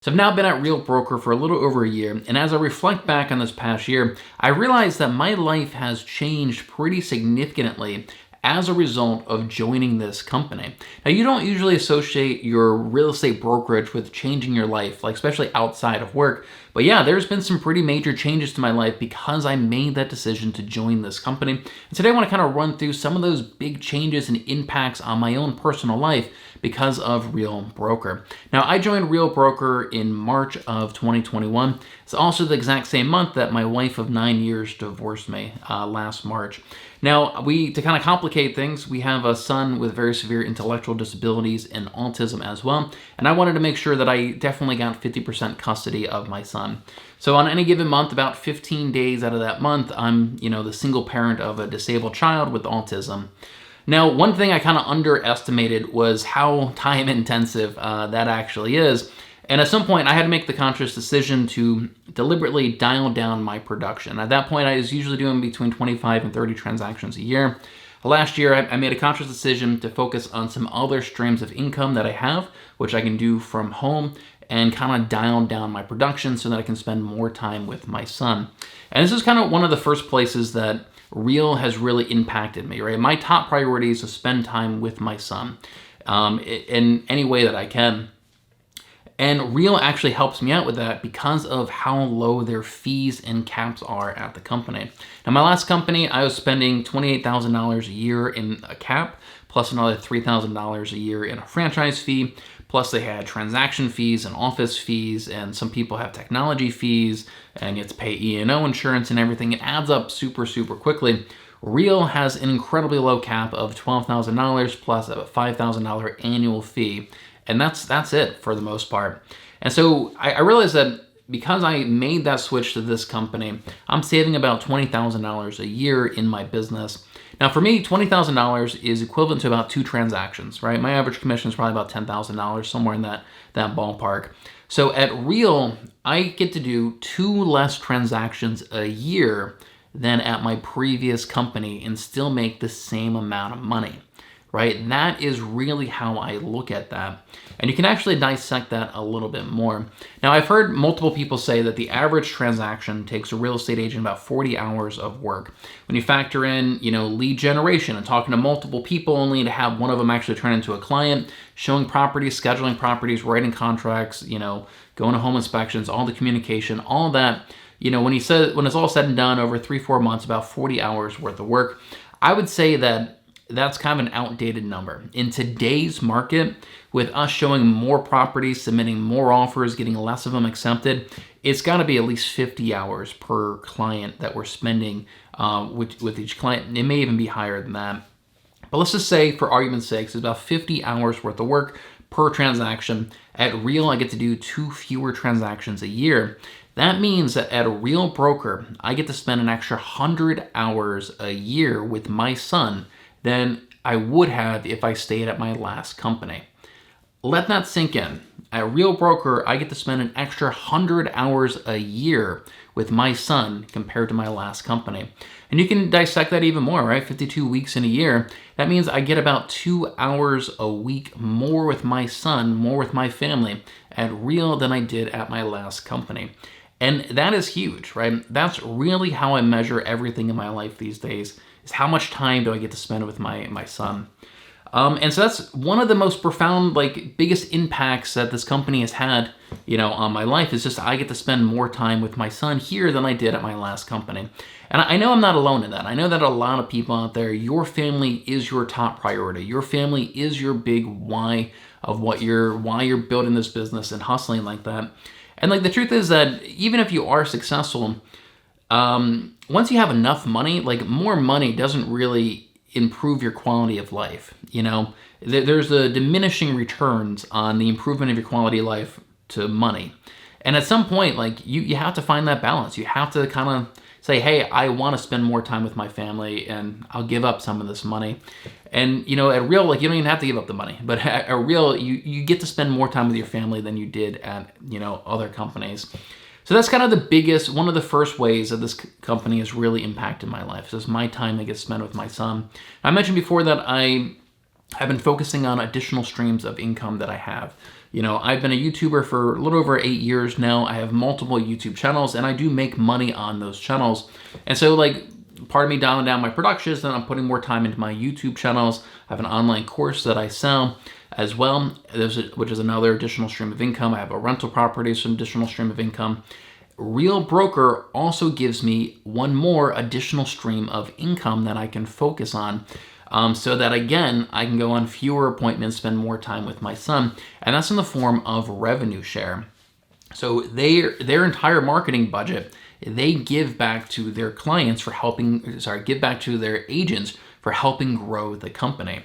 So I've now been at Real Broker for a little over a year, and as I reflect back on this past year, I realize that my life has changed pretty significantly as a result of joining this company. Now, you don't usually associate your real estate brokerage with changing your life, like especially outside of work. But yeah, there's been some pretty major changes to my life because I made that decision to join this company. And today I want to kind of run through some of those big changes and impacts on my own personal life because of Real Broker. Now, I joined Real Broker in March of 2021. It's also the exact same month that my wife of 9 years divorced me last March. Now, to kind of complicate things, we have a son with very severe intellectual disabilities and autism as well, and I wanted to make sure that I definitely got 50% custody of my son. So on any given month, about 15 days out of that month, I'm, the single parent of a disabled child with autism. Now, one thing I kind of underestimated was how time intensive that actually is. And at some point, I had to make the conscious decision to deliberately dial down my production. At that point, I was usually doing between 25 and 30 transactions a year. Last year, I made a conscious decision to focus on some other streams of income that I have, which I can do from home, and kind of dial down my production so that I can spend more time with my son. And this is kind of one of the first places that Real has really impacted me, right? My top priority is to spend time with my son in any way that I can. And Real actually helps me out with that because of how low their fees and caps are at the company. Now, my last company, I was spending $28,000 a year in a cap, plus another $3,000 a year in a franchise fee. Plus they had transaction fees and office fees, and some people have technology fees, and you have to pay E&O insurance and everything. It adds up super, super quickly. Real has an incredibly low cap of $12,000 plus a $5,000 annual fee. And that's it for the most part. And so I realized that because I made that switch to this company, I'm saving about $20,000 a year in my business. Now for me, $20,000 is equivalent to about 2 transactions, right? My average commission is probably about $10,000, somewhere in that ballpark. So at Real, I get to do 2 less transactions a year than at my previous company and still make the same amount of money. Right? That is really how I look at that. And you can actually dissect that a little bit more. Now, I've heard multiple people say that the average transaction takes a real estate agent about 40 hours of work. When you factor in, lead generation and talking to multiple people only to have one of them actually turn into a client, showing properties, scheduling properties, writing contracts, going to home inspections, all the communication, all that, when it's all said and done over 3-4 months, about 40 hours worth of work, I would say that's kind of an outdated number. In today's market, with us showing more properties, submitting more offers, getting less of them accepted, it's got to be at least 50 hours per client that we're spending with each client. It may even be higher than that. But let's just say, for argument's sake, it's about 50 hours worth of work per transaction. At Real, I get to do 2 fewer transactions a year. That means that at a Real Broker, I get to spend an extra 100 hours a year with my son than I would have if I stayed at my last company. Let that sink in. At Real Broker, I get to spend an extra 100 hours a year with my son compared to my last company. And you can dissect that even more, right? 52 weeks in a year. That means I get about 2 hours a week more with my son, more with my family at Real than I did at my last company. And that is huge, right? That's really how I measure everything in my life these days, is how much time do I get to spend with my son. And so that's one of the most profound, biggest impacts that this company has had, on my life, is just I get to spend more time with my son here than I did at my last company. And I know I'm not alone in that. I know that a lot of people out there, your family is your top priority. Your family is your big why of why you're building this business and hustling like that. And the truth is that even if you are successful, once you have enough money, more money doesn't really improve your quality of life. There's a diminishing returns on the improvement of your quality of life to money. And at some point, you have to find that balance. You have to kind of say, hey, I want to spend more time with my family and I'll give up some of this money. And, at Real, you don't even have to give up the money, but at Real, you get to spend more time with your family than you did at, other companies. So that's kind of one of the first ways that this company has really impacted my life. So it's my time that gets spent with my son. I mentioned before that I have been focusing on additional streams of income that I have. I've been a YouTuber for a little over 8 years now. I have multiple YouTube channels, and I do make money on those channels. And so, like, part of me dialing down my productions, then I'm putting more time into my YouTube channels. I have an online course that I sell as well, which is another additional stream of income. I have a rental property, so an additional stream of income. Real Broker also gives me one more additional stream of income that I can focus on, so that, again, I can go on fewer appointments, spend more time with my son, and that's in the form of revenue share. So their entire marketing budget, they give back to their clients for give back to their agents for helping grow the company.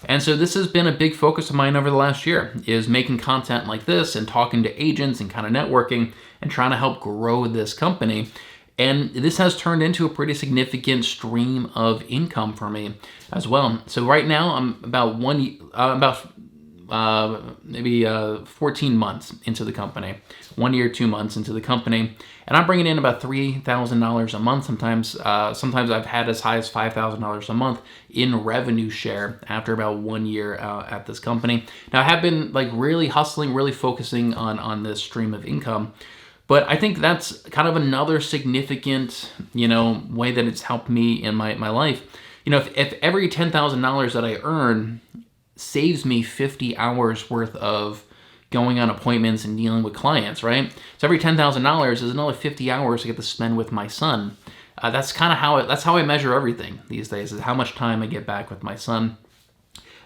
And so this has been a big focus of mine over the last year, is making content like this and talking to agents and kind of networking and trying to help grow this company. And this has turned into a pretty significant stream of income for me as well. So right now I'm about maybe 14 months into the company, 1 year, 2 months into the company, and I'm bringing in about $3,000 a month. Sometimes I've had as high as $5,000 a month in revenue share after about 1 year at this company. Now, I have been like really hustling, really focusing on this stream of income, but I think that's kind of another significant, way that it's helped me in my life. If every $10,000 that I earn saves me 50 hours worth of going on appointments and dealing with clients, right? So every $10,000 is another 50 hours I get to spend with my son. That's kind of that's how I measure everything these days, is how much time I get back with my son.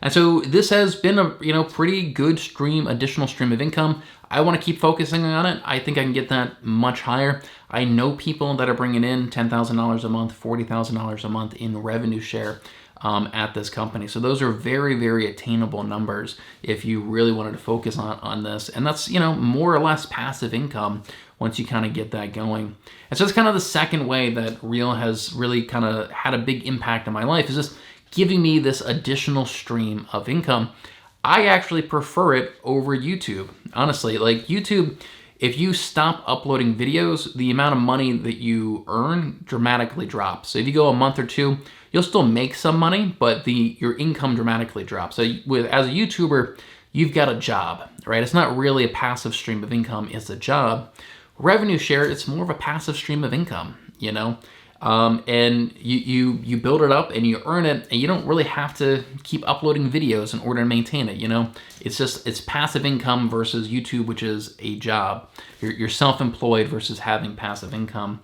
And so this has been a pretty good additional stream of income. I want to keep focusing on it. I think I can get that much higher. I know people that are bringing in $10,000 a month, $40,000 a month in revenue share at this company. So those are very, very attainable numbers if you really wanted to focus on this. And that's, more or less passive income once you kind of get that going. And so it's kind of the second way that Real has really kind of had a big impact on my life, is just giving me this additional stream of income. I actually prefer it over YouTube. Honestly, like YouTube, if you stop uploading videos, the amount of money that you earn dramatically drops. So if you go a month or two, you'll still make some money, but your income dramatically drops. So as a YouTuber, you've got a job, right? It's not really a passive stream of income, it's a job. Revenue share, it's more of a passive stream of income, and you build it up and you earn it, and you don't really have to keep uploading videos in order to maintain it. It's passive income versus YouTube, which is a job. You're self-employed versus having passive income.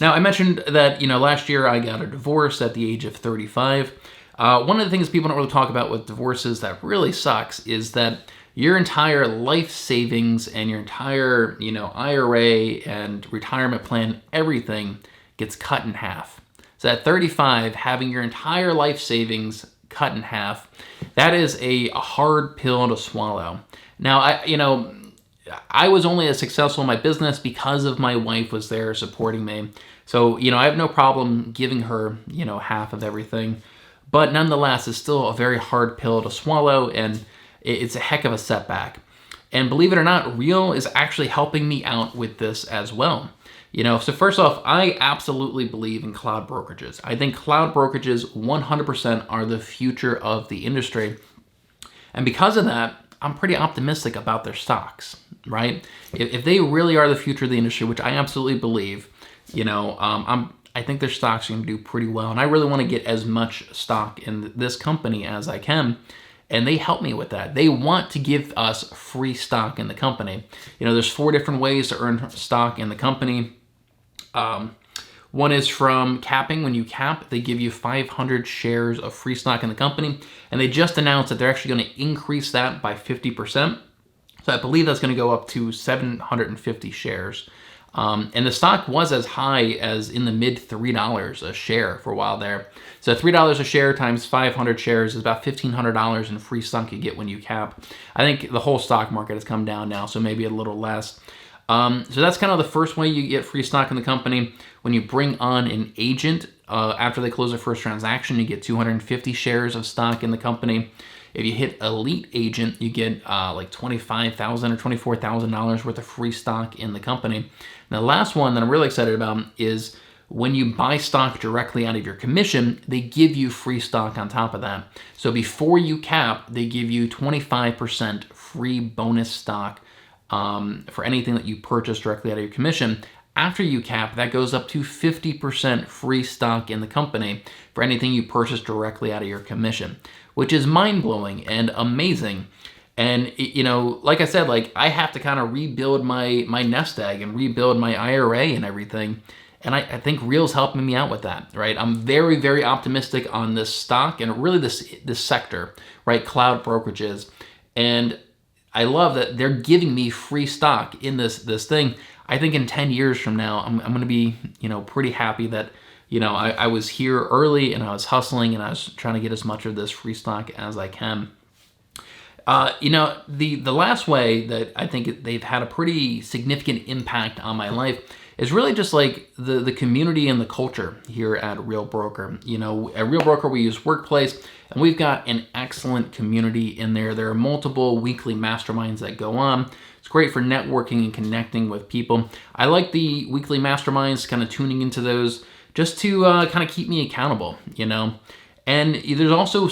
Now, I mentioned that, last year I got a divorce at the age of 35. One of the things people don't really talk about with divorces that really sucks is that your entire life savings and your entire, IRA and retirement plan, everything gets cut in half. So at 35, having your entire life savings cut in half, that is a hard pill to swallow. Now, I was only as successful in my business because of my wife was there supporting me. So, I have no problem giving her, half of everything. But nonetheless, it's still a very hard pill to swallow, and it's a heck of a setback. And believe it or not, Real is actually helping me out with this as well. So first off, I absolutely believe in cloud brokerages. I think cloud brokerages 100% are the future of the industry. And because of that, I'm pretty optimistic about their stocks, right? If they really are the future of the industry, which I absolutely believe, I think their stocks are going to do pretty well. And I really want to get as much stock in this company as I can. And they help me with that. They want to give us free stock in the company. There's 4 different ways to earn stock in the company. One is from capping. When you cap, they give you 500 shares of free stock in the company. And they just announced that they're actually going to increase that by 50%. So I believe that's going to go up to 750 shares. And the stock was as high as in the mid $3 a share for a while there. So $3 a share times 500 shares is about $1,500 in free stock you get when you cap. I think the whole stock market has come down now, so maybe a little less. So that's kind of the first way you get free stock in the company. When you bring on an agent, after they close their first transaction, you get 250 shares of stock in the company. If you hit elite agent, you get like $25,000 or $24,000 worth of free stock in the company. Now, the last one that I'm really excited about is when you buy stock directly out of your commission, they give you free stock on top of that. So before you cap, they give you 25% free bonus stock for anything that you purchase directly out of your commission. After you cap, that goes up to 50% free stock in the company for anything you purchase directly out of your commission, which is mind-blowing and amazing. And, you know, like I said, like I have to kind of rebuild my nest egg and rebuild my IRA and everything. And I think Real's helping me out with that, right? I'm very, very optimistic on this stock and really this sector, right? Cloud brokerages. And I love that they're giving me free stock in this thing. I think in 10 years from now, I'm going to be, you know, pretty happy that, you know, I was here early and I was hustling and I was trying to get as much of this free stock as I can. You know, the last way that I think they've had a pretty significant impact on my life is really just like the community and the culture here at Real Broker. You know, at Real Broker, we use Workplace, and we've got an excellent community in there. There are multiple weekly masterminds that go on. It's great for networking and connecting with people. I like the weekly masterminds, kind of tuning into those just to kind of keep me accountable, you know. And there's also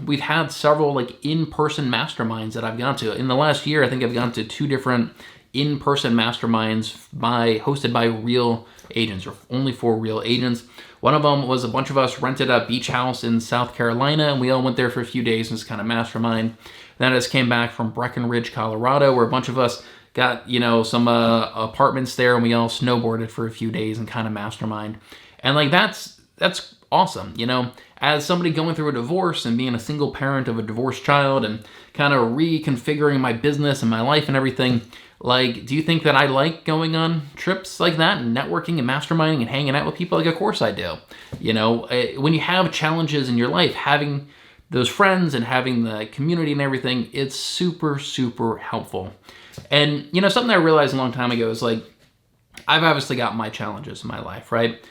we've had several like in-person masterminds that I've gone to. In the last year, I think I've gone to 2 different in-person masterminds hosted by real agents, or only for real agents. One of them was a bunch of us rented a beach house in South Carolina, and we all went there for a few days and just kind of mastermind. Then I just came back from Breckenridge, Colorado, where a bunch of us got, you know, some apartments there, and we all snowboarded for a few days and kind of mastermind. And like that's awesome, you know. As somebody going through a divorce and being a single parent of a divorced child and kind of reconfiguring my business and my life and everything, like, do you think that I like going on trips like that and networking and masterminding and hanging out with people? Like, of course I do. You know, when you have challenges in your life, having those friends and having the community and everything, it's super, super helpful. And, you know, something I realized a long time ago is like, I've obviously got my challenges in my life, right?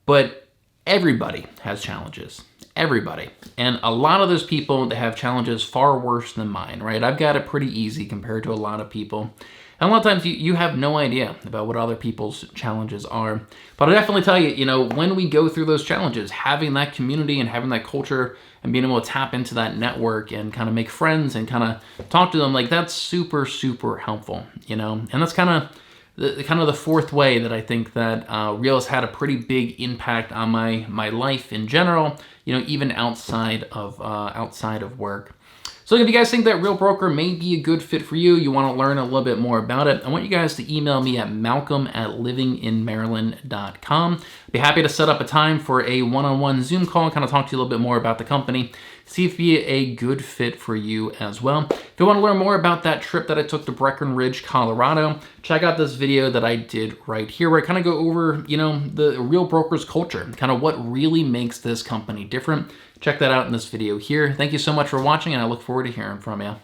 But everybody has challenges. Everybody. And a lot of those people that have challenges far worse than mine, right? I've got it pretty easy compared to a lot of people. And a lot of times you have no idea about what other people's challenges are. But I'll definitely tell you, you know, when we go through those challenges, having that community and having that culture and being able to tap into that network and kind of make friends and kind of talk to them, like that's super, super helpful, you know? And that's kind of the fourth way that I think that Real has had a pretty big impact on my life in general, you know, even outside of work. So if you guys think that Real Broker may be a good fit for you, you want to learn a little bit more about it, I want you guys to email me at malcolm@livinginmaryland.com. I'd be happy to set up a time for a one-on-one Zoom call and kind of talk to you a little bit more about the company, see if it'd be a good fit for you as well. If you want to learn more about that trip that I took to Breckenridge, Colorado, check out this video that I did right here where I kind of go over, you know, the Real Broker's culture, kind of what really makes this company different. Check that out in this video here. Thank you so much for watching, and I look forward to hearing from you.